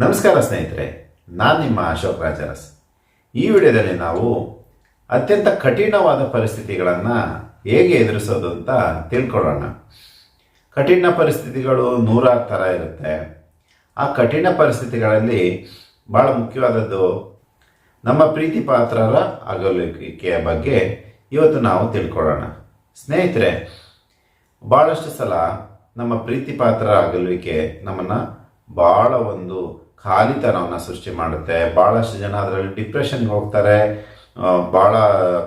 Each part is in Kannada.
ನಮಸ್ಕಾರ ಸ್ನೇಹಿತರೆ, ನಾನು ನಿಮ್ಮ ಅಶೋಕ್ ರಾಜರಸ್. ಈ ವಿಡಿಯೋದಲ್ಲಿ ನಾವು ಅತ್ಯಂತ ಕಠಿಣವಾದ ಪರಿಸ್ಥಿತಿಗಳನ್ನು ಹೇಗೆ ಎದುರಿಸೋದು ಅಂತ ತಿಳ್ಕೊಳ್ಳೋಣ. ಕಠಿಣ ಪರಿಸ್ಥಿತಿಗಳು ನೂರಾರು ಥರ ಇರುತ್ತೆ. ಆ ಕಠಿಣ ಪರಿಸ್ಥಿತಿಗಳಲ್ಲಿ ಭಾಳ ಮುಖ್ಯವಾದದ್ದು ನಮ್ಮ ಪ್ರೀತಿ ಪಾತ್ರರ ಅಗಲುವಿಕೆಯ ಬಗ್ಗೆ ಇವತ್ತು ನಾವು ತಿಳ್ಕೊಳ್ಳೋಣ. ಸ್ನೇಹಿತರೆ, ಭಾಳಷ್ಟು ಸಲ ನಮ್ಮ ಪ್ರೀತಿ ಪಾತ್ರರ ಅಗಲುವಿಕೆ ನಮ್ಮನ್ನು ಭಾಳ ಒಂದು ಖಾಲಿತನವನ್ನು ಸೃಷ್ಟಿ ಮಾಡುತ್ತೆ. ಭಾಳಷ್ಟು ಜನ ಅದರಲ್ಲಿ ಡಿಪ್ರೆಷನ್ಗೆ ಹೋಗ್ತಾರೆ, ಭಾಳ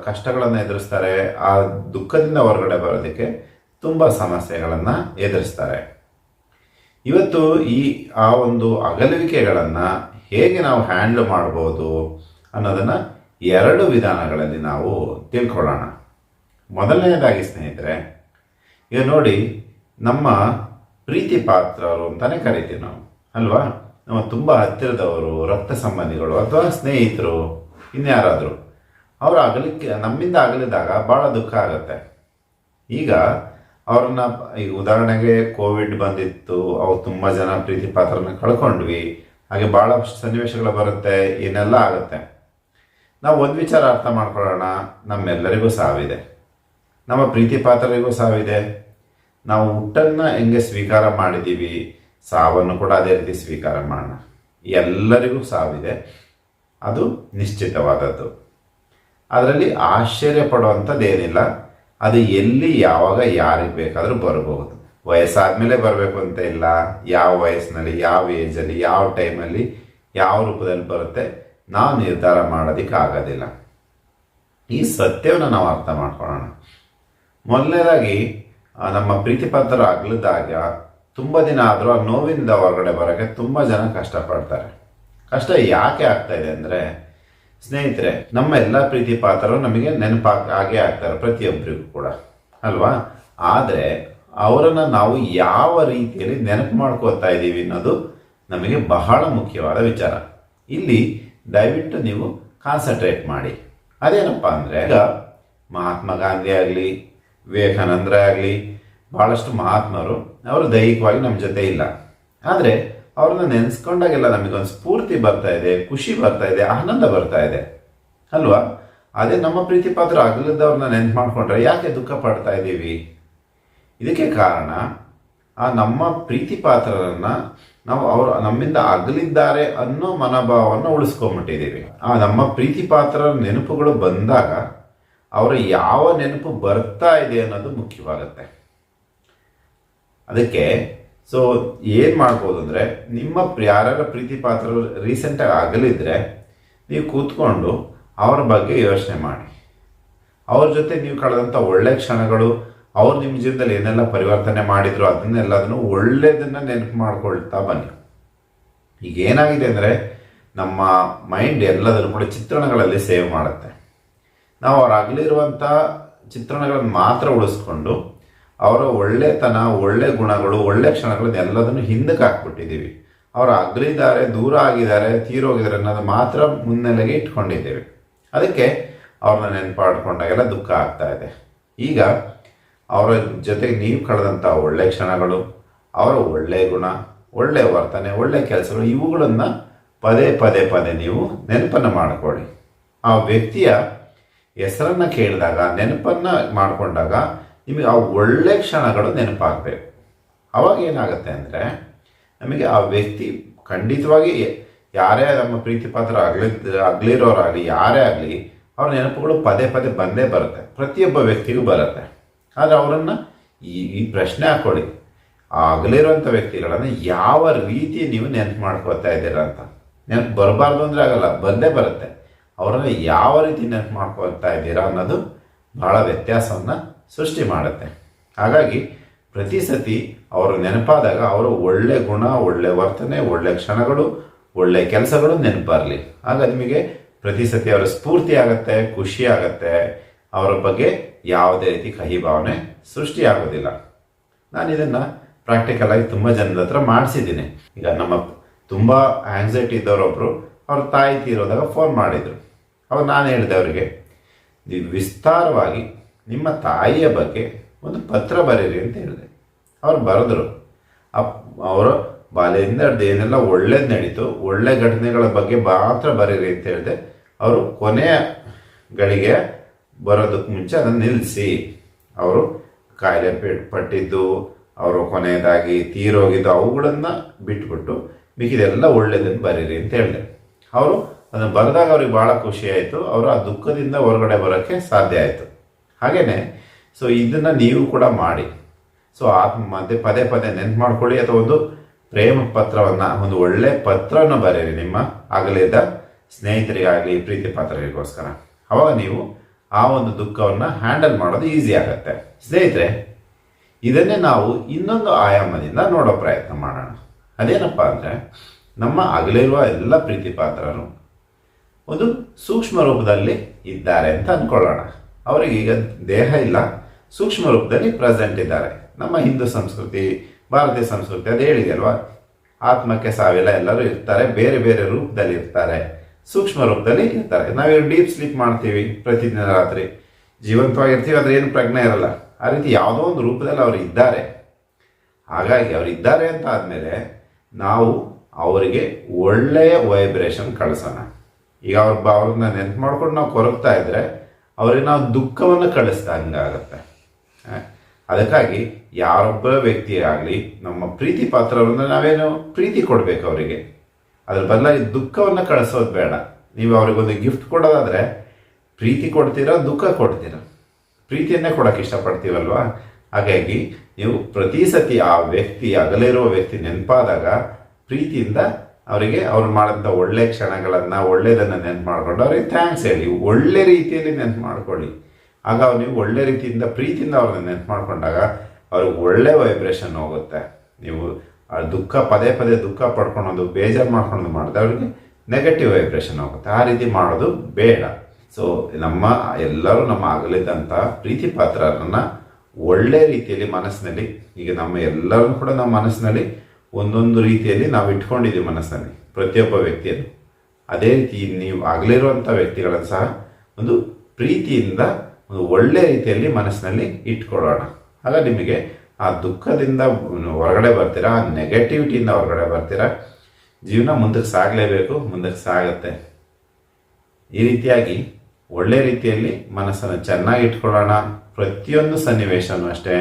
ಕಷ್ಟಗಳನ್ನು ಎದುರಿಸ್ತಾರೆ. ಆ ದುಃಖದಿಂದ ಹೊರಗಡೆ ಬರೋದಕ್ಕೆ ತುಂಬ ಸಮಸ್ಯೆಗಳನ್ನು ಎದುರಿಸ್ತಾರೆ. ಇವತ್ತು ಆ ಒಂದು ಅಗಲುವಿಕೆಗಳನ್ನು ಹೇಗೆ ನಾವು ಹ್ಯಾಂಡಲ್ ಮಾಡ್ಬೋದು ಅನ್ನೋದನ್ನು ಎರಡು ವಿಧಾನಗಳಲ್ಲಿ ನಾವು ತಿಳ್ಕೊಳ್ಳೋಣ. ಮೊದಲನೇದಾಗಿ ಸ್ನೇಹಿತರೆ, ಈಗ ನೋಡಿ, ನಮ್ಮ ಪ್ರೀತಿ ಪಾತ್ರರು ಅಂತಲೇ ಕರಿತೀವಿ ನಾವು, ಅಲ್ವಾ? ನಮ್ಮ ತುಂಬ ಹತ್ತಿರದವರು, ರಕ್ತ ಸಂಬಂಧಿಗಳು ಅಥವಾ ಸ್ನೇಹಿತರು, ಇನ್ಯಾರಾದರೂ ಅವರ ನಮ್ಮಿಂದ ಅಗಲಿದಾಗ ಭಾಳ ದುಃಖ ಆಗುತ್ತೆ. ಈಗ ಅವ್ರನ್ನ, ಈಗ ಉದಾಹರಣೆಗೆ ಕೋವಿಡ್ ಬಂದಿತ್ತು, ಅವ್ರು ತುಂಬ ಜನ ಪ್ರೀತಿ ಪಾತ್ರನ ಕಳ್ಕೊಂಡ್ವಿ, ಹಾಗೆ ಭಾಳ ಸನ್ನಿವೇಶಗಳು ಬರುತ್ತೆ, ಏನೆಲ್ಲ ಆಗುತ್ತೆ. ನಾವು ಒಂದು ವಿಚಾರ ಅರ್ಥ ಮಾಡ್ಕೊಳ್ಳೋಣ, ನಮ್ಮೆಲ್ಲರಿಗೂ ಸಾವಿದೆ, ನಮ್ಮ ಪ್ರೀತಿ ಪಾತ್ರರಿಗೂ ಸಾವಿದೆ. ನಾವು ಹುಟ್ಟನ್ನು ಹೆಂಗೆ ಸ್ವೀಕಾರ ಮಾಡಿದ್ದೀವಿ, ಸಾವನ್ನು ಕೂಡ ಅದೇ ರೀತಿ ಸ್ವೀಕಾರ ಮಾಡೋಣ. ಎಲ್ಲರಿಗೂ ಸಾವಿದೆ, ಅದು ನಿಶ್ಚಿತವಾದದ್ದು. ಅದರಲ್ಲಿ ಆಶ್ಚರ್ಯ ಪಡುವಂಥದ್ದು ಏನಿಲ್ಲ. ಅದು ಎಲ್ಲಿ, ಯಾವಾಗ, ಯಾರಿಗೆ ಬೇಕಾದರೂ ಬರಬಹುದು. ವಯಸ್ಸಾದಮೇಲೆ ಬರಬೇಕು ಅಂತ ಇಲ್ಲ. ಯಾವ ವಯಸ್ಸಿನಲ್ಲಿ, ಯಾವ ಏಜಲ್ಲಿ, ಯಾವ ಟೈಮಲ್ಲಿ, ಯಾವ ರೂಪದಲ್ಲಿ ಬರುತ್ತೆ ನಾವು ನಿರ್ಧಾರ ಮಾಡೋದಕ್ಕೆ ಆಗೋದಿಲ್ಲ. ಈ ಸತ್ಯವನ್ನು ನಾವು ಅರ್ಥ ಮಾಡ್ಕೊಳ್ಳೋಣ. ಮೊದಲನೇದಾಗಿ, ನಮ್ಮ ಪ್ರೀತಿ ಪಾತ್ರ ಅಗಲಿದಾಗ ತುಂಬ ದಿನ ಆದರೂ ಆ ನೋವಿಂದ ಹೊರಗಡೆ ಬರೋಕ್ಕೆ ತುಂಬ ಜನ ಕಷ್ಟಪಡ್ತಾರೆ. ಕಷ್ಟ ಯಾಕೆ ಆಗ್ತಾ ಇದೆ ಅಂದರೆ, ಸ್ನೇಹಿತರೆ, ನಮ್ಮ ಎಲ್ಲ ಪ್ರೀತಿ ಪಾತ್ರರು ನಮಗೆ ಆಗೇ ಆಗ್ತಾರೆ, ಪ್ರತಿಯೊಬ್ಬರಿಗೂ ಕೂಡ, ಅಲ್ವಾ? ಆದರೆ ಅವರನ್ನು ನಾವು ಯಾವ ರೀತಿಯಲ್ಲಿ ನೆನಪು ಮಾಡ್ಕೋತಾ ಇದ್ದೀವಿ ಅನ್ನೋದು ನಮಗೆ ಬಹಳ ಮುಖ್ಯವಾದ ವಿಚಾರ. ಇಲ್ಲಿ ದಯವಿಟ್ಟು ನೀವು ಕಾನ್ಸಂಟ್ರೇಟ್ ಮಾಡಿ. ಅದೇನಪ್ಪ ಅಂದರೆ, ಈಗ ಮಹಾತ್ಮ ಗಾಂಧಿ ಆಗಲಿ, ವಿವೇಕಾನಂದರೇ ಆಗಲಿ, ಭಾಳಷ್ಟು ಮಹಾತ್ಮರು ಅವರು ದೈಹಿಕವಾಗಿ ನಮ್ಮ ಜೊತೆ ಇಲ್ಲ. ಆದರೆ ಅವ್ರನ್ನ ನೆನೆಸ್ಕೊಂಡಾಗೆಲ್ಲ ನಮಗೊಂದು ಸ್ಫೂರ್ತಿ ಬರ್ತಾ ಇದೆ, ಖುಷಿ ಬರ್ತಾ ಇದೆ, ಆನಂದ ಬರ್ತಾ ಇದೆ, ಅಲ್ವಾ? ಅದೇ ನಮ್ಮ ಪ್ರೀತಿ ಪಾತ್ರ ಅಗಲಿದ್ದವ್ರನ್ನ ನೆನ್ಪು ಮಾಡಿಕೊಂಡ್ರೆ ಯಾಕೆ ದುಃಖ ಪಡ್ತಾ ಇದ್ದೀವಿ? ಇದಕ್ಕೆ ಕಾರಣ, ಆ ನಮ್ಮ ಪ್ರೀತಿ ಪಾತ್ರರನ್ನು ನಾವು ಅವರು ನಮ್ಮಿಂದ ಅಗಲಿದ್ದಾರೆ ಅನ್ನೋ ಮನೋಭಾವವನ್ನು ಉಳಿಸ್ಕೊಂಡ್ಬಿಟ್ಟಿದ್ದೀವಿ. ಆ ನಮ್ಮ ಪ್ರೀತಿ ಪಾತ್ರರ ನೆನಪುಗಳು ಬಂದಾಗ ಅವರ ಯಾವ ನೆನಪು ಬರ್ತಾ ಇದೆ ಅನ್ನೋದು ಮುಖ್ಯವಾಗುತ್ತೆ. ಅದಕ್ಕೆ ಏನು ಮಾಡ್ಬೋದು ಅಂದರೆ, ನಿಮ್ಮ ಯಾರ್ಯಾರ ಪ್ರೀತಿ ಪಾತ್ರರು ರೀಸೆಂಟಾಗಿ ಅಗಲಿದ್ರೆ ನೀವು ಕೂತ್ಕೊಂಡು ಅವರ ಬಗ್ಗೆ ಯೋಚನೆ ಮಾಡಿ. ಅವ್ರ ಜೊತೆ ನೀವು ಕಳೆದಂಥ ಒಳ್ಳೆ ಕ್ಷಣಗಳು, ಅವ್ರು ನಿಮ್ಮ ಜೀವನದಲ್ಲಿ ಏನೆಲ್ಲ ಪರಿವರ್ತನೆ ಮಾಡಿದ್ರು ಅದನ್ನೆಲ್ಲದನ್ನು ಒಳ್ಳೆಯದನ್ನು ನೆನಪು ಮಾಡ್ಕೊಳ್ತಾ ಬನ್ನಿ. ಈಗ ಏನಾಗಿದೆ ಅಂದರೆ, ನಮ್ಮ ಮೈಂಡ್ ಎಲ್ಲದನ್ನು ಕೂಡ ಚಿತ್ರಣಗಳಲ್ಲಿ ಸೇವ್ ಮಾಡುತ್ತೆ. ನಾವು ಅವ್ರು ಅಗಲಿರುವಂಥ ಚಿತ್ರಣಗಳನ್ನು ಮಾತ್ರ ಉಳಿಸ್ಕೊಂಡು ಅವರ ಒಳ್ಳೆತನ, ಒಳ್ಳೆ ಗುಣಗಳು, ಒಳ್ಳೆ ಕ್ಷಣಗಳನ್ನ ಎಲ್ಲದನ್ನು ಹಿಂದಕ್ಕೆ ಹಾಕ್ಬಿಟ್ಟಿದ್ದೀವಿ. ಅವರು ಅಗಲಿದ್ದಾರೆ, ದೂರ ಆಗಿದ್ದಾರೆ, ತೀರೋಗಿದ್ದಾರೆ ಅನ್ನೋದು ಮಾತ್ರ ಮುನ್ನೆಲೆಗೆ ಇಟ್ಕೊಂಡಿದ್ದೇವೆ. ಅದಕ್ಕೆ ಅವ್ರನ್ನ ನೆನಪಾಡ್ಕೊಂಡಾಗೆಲ್ಲ ದುಃಖ ಆಗ್ತಾ ಇದೆ. ಈಗ ಅವರ ಜೊತೆಗೆ ನೀವು ಕಳೆದಂಥ ಒಳ್ಳೆ ಕ್ಷಣಗಳು, ಅವರ ಒಳ್ಳೆಯ ಗುಣ, ಒಳ್ಳೆಯ ವರ್ತನೆ, ಒಳ್ಳೆಯ ಕೆಲಸಗಳು, ಇವುಗಳನ್ನು ಪದೇ ಪದೇ ಪದೇ ನೀವು ನೆನಪನ್ನು ಮಾಡಿಕೊಳ್ಳಿ. ಆ ವ್ಯಕ್ತಿಯ ಹೆಸರನ್ನು ಕೇಳಿದಾಗ, ನೆನಪನ್ನು ಮಾಡಿಕೊಂಡಾಗ ನಿಮಗೆ ಆ ಒಳ್ಳೆ ಕ್ಷಣಗಳು ನೆನಪಾಗಬೇಕು. ಅವಾಗ ಏನಾಗುತ್ತೆ ಅಂದರೆ, ನಮಗೆ ಆ ವ್ಯಕ್ತಿ ಖಂಡಿತವಾಗಿ, ಯಾರೇ ನಮ್ಮ ಪ್ರೀತಿ ಪಾತ್ರ ಅಗಲಿರೋರಾಗಲಿ, ಯಾರೇ ಆಗಲಿ, ಅವ್ರ ನೆನಪುಗಳು ಪದೇ ಪದೇ ಬಂದೇ ಬರುತ್ತೆ, ಪ್ರತಿಯೊಬ್ಬ ವ್ಯಕ್ತಿಗೂ ಬರುತ್ತೆ. ಆದರೆ ಅವರನ್ನು ಈ ಪ್ರಶ್ನೆ ಹಾಕ್ಕೊಳ್ಳಿ, ಆ ಅಗಲಿರೋಂಥ ವ್ಯಕ್ತಿಗಳನ್ನು ಯಾವ ರೀತಿ ನೀವು ನೆನಪು ಮಾಡ್ಕೋತಾ ಇದ್ದೀರಾ ಅಂತ. ನೆನಪು ಬರಬಾರ್ದು ಅಂದರೆ ಆಗಲ್ಲ, ಬಂದೇ ಬರುತ್ತೆ. ಅವರನ್ನು ಯಾವ ರೀತಿ ನೆನಪು ಮಾಡ್ಕೊಳ್ತಾ ಇದ್ದೀರಾ ಅನ್ನೋದು ಭಾಳ ವ್ಯತ್ಯಾಸವನ್ನು ಸೃಷ್ಟಿ ಮಾಡುತ್ತೆ. ಹಾಗಾಗಿ ಪ್ರತಿ ಸತಿ ಅವರು ನೆನಪಾದಾಗ ಅವರ ಒಳ್ಳೆ ಗುಣ, ಒಳ್ಳೆ ವರ್ತನೆ, ಒಳ್ಳೆ ಕ್ಷಣಗಳು, ಒಳ್ಳೆ ಕೆಲಸಗಳು ನೆನಪು ಬರಲಿ. ಆಗ ನಿಮಗೆ ಪ್ರತಿ ಸತಿ ಅವರ ಸ್ಫೂರ್ತಿ ಆಗುತ್ತೆ, ಖುಷಿ ಆಗುತ್ತೆ. ಅವರ ಬಗ್ಗೆ ಯಾವುದೇ ರೀತಿ ಕಹಿ ಭಾವನೆ ಸೃಷ್ಟಿ ಆಗೋದಿಲ್ಲ. ನಾನು ಇದನ್ನು ಪ್ರಾಕ್ಟಿಕಲಾಗಿ ತುಂಬ ಜನದ ಹತ್ರ ಮಾಡಿಸಿದ್ದೀನಿ. ಈಗ ನಮ್ಮ ತುಂಬ ಆ್ಯಂಗ್ಸೈಟಿ ಇದ್ದವರೊಬ್ಬರು ಅವ್ರ ತಾಯಿ ತೀರೋದಾಗ ಫೋನ್ ಮಾಡಿದರು. ಅವಾಗ ನಾನು ಹೇಳಿದೆ ಅವರಿಗೆ, ನೀವು ವಿಸ್ತಾರವಾಗಿ ನಿಮ್ಮ ತಾಯಿಯ ಬಗ್ಗೆ ಒಂದು ಪತ್ರ ಬರೀರಿ ಅಂತ ಹೇಳಿದೆ. ಅವ್ರು ಬರೆದ್ರು. ಅವರ ಬಾಲ್ಯದಿಂದ ಹಿಡ್ದು ಏನೆಲ್ಲ ಒಳ್ಳೇದು ನಡೀತು, ಒಳ್ಳೆ ಘಟನೆಗಳ ಬಗ್ಗೆ ಮಾತ್ರ ಬರೀರಿ ಅಂತ ಹೇಳಿದೆ. ಅವರು ಕೊನೆಯ ಗಳಿಗೆ ಬರೋದಕ್ಕೆ ಮುಂಚೆ ಅದನ್ನು ನಿಲ್ಲಿಸಿ, ಅವರು ಕಾಯಿಲೆ ಪಟ್ಟಿದ್ದು, ಅವರು ಕೊನೆಯದಾಗಿ ತೀರೋಗಿದ್ದು ಅವುಗಳನ್ನು ಬಿಟ್ಬಿಟ್ಟು ಮಿಕ್ಕಿದೆಲ್ಲ ಒಳ್ಳೇದನ್ನು ಬರೀರಿ ಅಂತ ಹೇಳಿದೆ. ಅವರು ಅದನ್ನು ಬರೆದಾಗ ಅವ್ರಿಗೆ ಭಾಳ ಖುಷಿ ಆಯಿತು. ಅವರು ಆ ದುಃಖದಿಂದ ಹೊರಗಡೆ ಬರೋಕ್ಕೆ ಸಾಧ್ಯ ಆಯಿತು. ಹಾಗೆಯೇ ಸೊ ಇದನ್ನು ನೀವು ಕೂಡ ಮಾಡಿ. ಸೊ ಮತ್ತೆ ಪದೇ ಪದೇ ನೆನ್ಪು ಮಾಡ್ಕೊಳ್ಳಿ, ಅಥವಾ ಒಂದು ಪ್ರೇಮ ಪತ್ರವನ್ನು, ಒಂದು ಒಳ್ಳೆ ಪತ್ರವನ್ನು ಬರೀರಿ ನಿಮ್ಮ ಅಗಲಿದ ಸ್ನೇಹಿತರಿಗಾಗಲಿ ಪ್ರೀತಿ ಪಾತ್ರರಿಗೋಸ್ಕರ. ಅವಾಗ ನೀವು ಆ ಒಂದು ದುಃಖವನ್ನು ಹ್ಯಾಂಡಲ್ ಮಾಡೋದು ಈಸಿ ಆಗುತ್ತೆ. ಸ್ನೇಹಿತರೆ, ಇದನ್ನೇ ನಾವು ಇನ್ನೊಂದು ಆಯಾಮದಿಂದ ನೋಡೋ ಪ್ರಯತ್ನ ಮಾಡೋಣ. ಅದೇನಪ್ಪ ಅಂದರೆ, ನಮ್ಮ ಅಗಲಿರುವ ಎಲ್ಲ ಪ್ರೀತಿ ಪಾತ್ರರು ಒಂದು ಸೂಕ್ಷ್ಮ ರೂಪದಲ್ಲಿ ಇದ್ದಾರೆ ಅಂತ ಅಂದ್ಕೊಳ್ಳೋಣ. ಅವರಿಗೆ ಈಗ ದೇಹ ಇಲ್ಲ, ಸೂಕ್ಷ್ಮ ರೂಪದಲ್ಲಿ ಪ್ರೆಸೆಂಟ್ ಇದ್ದಾರೆ. ನಮ್ಮ ಹಿಂದೂ ಸಂಸ್ಕೃತಿ, ಭಾರತೀಯ ಸಂಸ್ಕೃತಿ ಅದು ಹೇಳಿದೆಯಲ್ವಾ, ಆತ್ಮಕ್ಕೆ ಸಾವಿಲ್ಲ, ಎಲ್ಲರೂ ಇರ್ತಾರೆ, ಬೇರೆ ಬೇರೆ ರೂಪದಲ್ಲಿ ಇರ್ತಾರೆ, ಸೂಕ್ಷ್ಮ ರೂಪದಲ್ಲಿ ಇರ್ತಾರೆ. ನಾವೀಗ ಡೀಪ್ ಸ್ಲೀಪ್ ಮಾಡ್ತೀವಿ ಪ್ರತಿದಿನ ರಾತ್ರಿ, ಜೀವಂತವಾಗಿರ್ತೀವಿ, ಅದ್ರ ಏನು ಪ್ರಜ್ಞೆ ಇರಲ್ಲ. ಆ ರೀತಿ ಯಾವುದೋ ಒಂದು ರೂಪದಲ್ಲಿ ಅವರು ಇದ್ದಾರೆ. ಹಾಗಾಗಿ ಅವರು ಇದ್ದಾರೆ ಅಂತ ಆದಮೇಲೆ ನಾವು ಅವರಿಗೆ ಒಳ್ಳೆಯ ವೈಬ್ರೇಷನ್ ಕಳಿಸೋಣ. ಈಗ ಅವ್ರನ್ನ ನೆನ್ಪು ಮಾಡ್ಕೊಂಡು ನಾವು ಕೊರಗ್ತಾ ಇದ್ರೆ ಅವ್ರಿಗೆ ನಾವು ದುಃಖವನ್ನು ಕಳಿಸ್ತಾ ಹಂಗಾಗತ್ತೆ. ಅದಕ್ಕಾಗಿ ಯಾರೊಬ್ಬ ವ್ಯಕ್ತಿ ಆಗಲಿ, ನಮ್ಮ ಪ್ರೀತಿ ಪಾತ್ರರನ್ನ ನಾವೇನು ಪ್ರೀತಿ ಕೊಡಬೇಕು ಅವರಿಗೆ, ಅದ್ರ ಬದಲಾಗಿ ದುಃಖವನ್ನು ಕಳಿಸೋದು ಬೇಡ. ನೀವು ಅವ್ರಿಗೊಂದು ಗಿಫ್ಟ್ ಕೊಡೋದಾದರೆ ಪ್ರೀತಿ ಕೊಡ್ತೀರಾ, ದುಃಖ ಕೊಡ್ತೀರಾ? ಪ್ರೀತಿಯನ್ನೇ ಕೊಡೋಕ್ಕೆ ಇಷ್ಟಪಡ್ತೀವಲ್ವಾ? ಹಾಗಾಗಿ ನೀವು ಪ್ರತಿ ಸತಿ ಆ ವ್ಯಕ್ತಿ, ಅಗಲಿರುವ ವ್ಯಕ್ತಿ ನೆನಪಾದಾಗ ಪ್ರೀತಿಯಿಂದ ಅವರಿಗೆ ಅವ್ರು ಮಾಡಿದಂಥ ಒಳ್ಳೆ ಕ್ಷಣಗಳನ್ನು, ಒಳ್ಳೆಯದನ್ನು ನೆನ್ಪು ಮಾಡಿಕೊಂಡು ಅವ್ರಿಗೆ ಥ್ಯಾಂಕ್ಸ್ ಹೇಳಿ, ಒಳ್ಳೆ ರೀತಿಯಲ್ಲಿ ನೆನ್ಪು ಮಾಡ್ಕೊಳ್ಳಿ. ಆಗ ನೀವು ಒಳ್ಳೆ ರೀತಿಯಿಂದ ಪ್ರೀತಿಯಿಂದ ಅವ್ರನ್ನ ನೆನ್ಪು ಮಾಡ್ಕೊಂಡಾಗ ಅವ್ರಿಗೆ ಒಳ್ಳೆ ವೈಬ್ರೇಷನ್ ಹೋಗುತ್ತೆ. ನೀವು ದುಃಖ ಪದೇ ಪದೇ ದುಃಖ ಪಡ್ಕೊಳೋದು, ಬೇಜಾರು ಮಾಡ್ಕೊಳೋದು ಮಾಡಿದ್ರೆ ಅವ್ರಿಗೆ ನೆಗೆಟಿವ್ ವೈಬ್ರೇಷನ್ ಹೋಗುತ್ತೆ. ಆ ರೀತಿ ಮಾಡೋದು ಬೇಡ. ಸೊ ಎಲ್ಲರೂ ನಮ್ಮ ಅಗಲಿದಂಥ ಪ್ರೀತಿ ಪಾತ್ರರನ್ನು ಒಳ್ಳೆ ರೀತಿಯಲ್ಲಿ ಮನಸ್ಸಿನಲ್ಲಿ, ಈಗ ನಮ್ಮ ಎಲ್ಲರೂ ಕೂಡ ನಮ್ಮ ಮನಸ್ಸಿನಲ್ಲಿ ಒಂದೊಂದು ರೀತಿಯಲ್ಲಿ ನಾವು ಇಟ್ಕೊಂಡಿದ್ದೀವಿ ಮನಸ್ಸಿನಲ್ಲಿ ಪ್ರತಿಯೊಬ್ಬ ವ್ಯಕ್ತಿಯನ್ನು. ಅದೇ ರೀತಿ ನೀವು ಅಗಲಿರುವಂಥ ವ್ಯಕ್ತಿಗಳನ್ನು ಸಹ ಒಂದು ಪ್ರೀತಿಯಿಂದ ಒಂದು ಒಳ್ಳೆ ರೀತಿಯಲ್ಲಿ ಮನಸ್ಸಿನಲ್ಲಿ ಇಟ್ಕೊಳ್ಳೋಣ. ಆಗ ನಿಮಗೆ ಆ ದುಃಖದಿಂದ ಹೊರಗಡೆ ಬರ್ತೀರಾ, ಆ ನೆಗೆಟಿವಿಟಿಯಿಂದ ಹೊರಗಡೆ ಬರ್ತೀರಾ. ಜೀವನ ಮುಂದಕ್ಕೆ ಸಾಗಲೇಬೇಕು, ಮುಂದಕ್ಕೆ ಸಾಗುತ್ತೆ. ಈ ರೀತಿಯಾಗಿ ಒಳ್ಳೆ ರೀತಿಯಲ್ಲಿ ಮನಸ್ಸನ್ನು ಚೆನ್ನಾಗಿ ಇಟ್ಕೊಳ್ಳೋಣ. ಪ್ರತಿಯೊಂದು ಸನ್ನಿವೇಶನೂ ಅಷ್ಟೇ,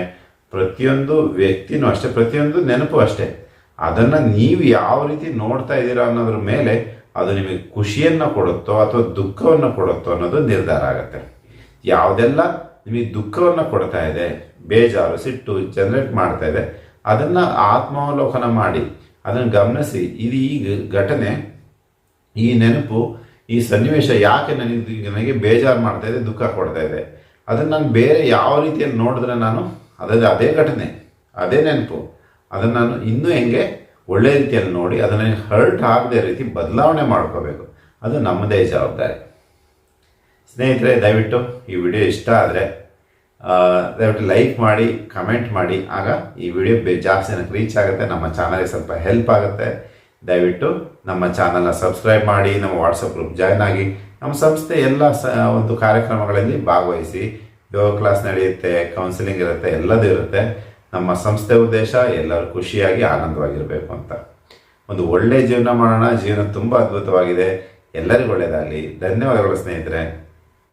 ಪ್ರತಿಯೊಂದು ವ್ಯಕ್ತಿನೂ ಅಷ್ಟೇ, ಪ್ರತಿಯೊಂದು ನೆನಪು ಅಷ್ಟೇ, ಅದನ್ನು ನೀವು ಯಾವ ರೀತಿ ನೋಡ್ತಾ ಇದ್ದೀರಾ ಅನ್ನೋದ್ರ ಮೇಲೆ ಅದು ನಿಮಗೆ ಖುಷಿಯನ್ನು ಕೊಡುತ್ತೋ ಅಥವಾ ದುಃಖವನ್ನು ಕೊಡುತ್ತೋ ಅನ್ನೋದು ನಿರ್ಧಾರ ಆಗುತ್ತೆ. ಯಾವುದೆಲ್ಲ ನಿಮಗೆ ದುಃಖವನ್ನು ಕೊಡ್ತಾ ಇದೆ, ಬೇಜಾರು, ಸಿಟ್ಟು ಜನರೇಟ್ ಮಾಡ್ತಾ ಇದೆ, ಅದನ್ನು ಆತ್ಮಾವಲೋಕನ ಮಾಡಿ ಅದನ್ನು ಗಮನಿಸಿ. ಇದು ಈ ಘಟನೆ, ಈ ನೆನಪು, ಈ ಸನ್ನಿವೇಶ ಯಾಕೆ ನನಗೆ ಬೇಜಾರು ಮಾಡ್ತಾ ಇದೆ, ದುಃಖ ಕೊಡ್ತಾ ಇದೆ, ಅದನ್ನು ನಾನು ಬೇರೆ ಯಾವ ರೀತಿಯಲ್ಲಿ ನೋಡಿದ್ರೆ ನಾನು ಅದೇ ಘಟನೆ, ಅದೇ ನೆನಪು, ಅದನ್ನು ನಾನು ಇನ್ನೂ ಹೆಂಗೆ ಒಳ್ಳೆ ರೀತಿಯಲ್ಲಿ ನೋಡಿ ಅದನ್ನು ಹರ್ಟ್ ಆಗದೆ ರೀತಿ ಬದಲಾವಣೆ ಮಾಡ್ಕೋಬೇಕು. ಅದು ನಮ್ಮದೇ ಜವಾಬ್ದಾರಿ. ಸ್ನೇಹಿತರೆ, ದಯವಿಟ್ಟು ಈ ವಿಡಿಯೋ ಇಷ್ಟ ಆದರೆ ದಯವಿಟ್ಟು ಲೈಕ್ ಮಾಡಿ, ಕಮೆಂಟ್ ಮಾಡಿ. ಆಗ ಈ ವಿಡಿಯೋ ಜಾಸ್ತಿ ಜನಕ್ಕೆ ರೀಚ್ ಆಗುತ್ತೆ, ನಮ್ಮ ಚಾನಲ್ಗೆ ಸ್ವಲ್ಪ ಹೆಲ್ಪ್ ಆಗುತ್ತೆ. ದಯವಿಟ್ಟು ನಮ್ಮ ಚಾನಲ್ನ ಸಬ್ಸ್ಕ್ರೈಬ್ ಮಾಡಿ, ನಮ್ಮ ವಾಟ್ಸಪ್ ಗ್ರೂಪ್ ಜಾಯ್ನ್ ಆಗಿ, ನಮ್ಮ ಸಂಸ್ಥೆ ಎಲ್ಲ ಒಂದು ಕಾರ್ಯಕ್ರಮಗಳಲ್ಲಿ ಭಾಗವಹಿಸಿ. ಯೋಗ ಕ್ಲಾಸ್ ನಡೆಯುತ್ತೆ, ಕೌನ್ಸಿಲಿಂಗ್ ಇರುತ್ತೆ, ಎಲ್ಲದೂ ಇರುತ್ತೆ. ನಮ್ಮ ಸಂಸ್ಥೆ ಉದ್ದೇಶ ಎಲ್ಲರೂ ಖುಷಿಯಾಗಿ ಆನಂದವಾಗಿರಬೇಕು ಅಂತ. ಒಂದು ಒಳ್ಳೆಯ ಜೀವನ ಮಾಡೋಣ. ಜೀವನ ತುಂಬ ಅದ್ಭುತವಾಗಿದೆ. ಎಲ್ಲರಿಗೂ ಒಳ್ಳೆಯದಾಗಲಿ. ಧನ್ಯವಾದಗಳು ಸ್ನೇಹಿತರೆ.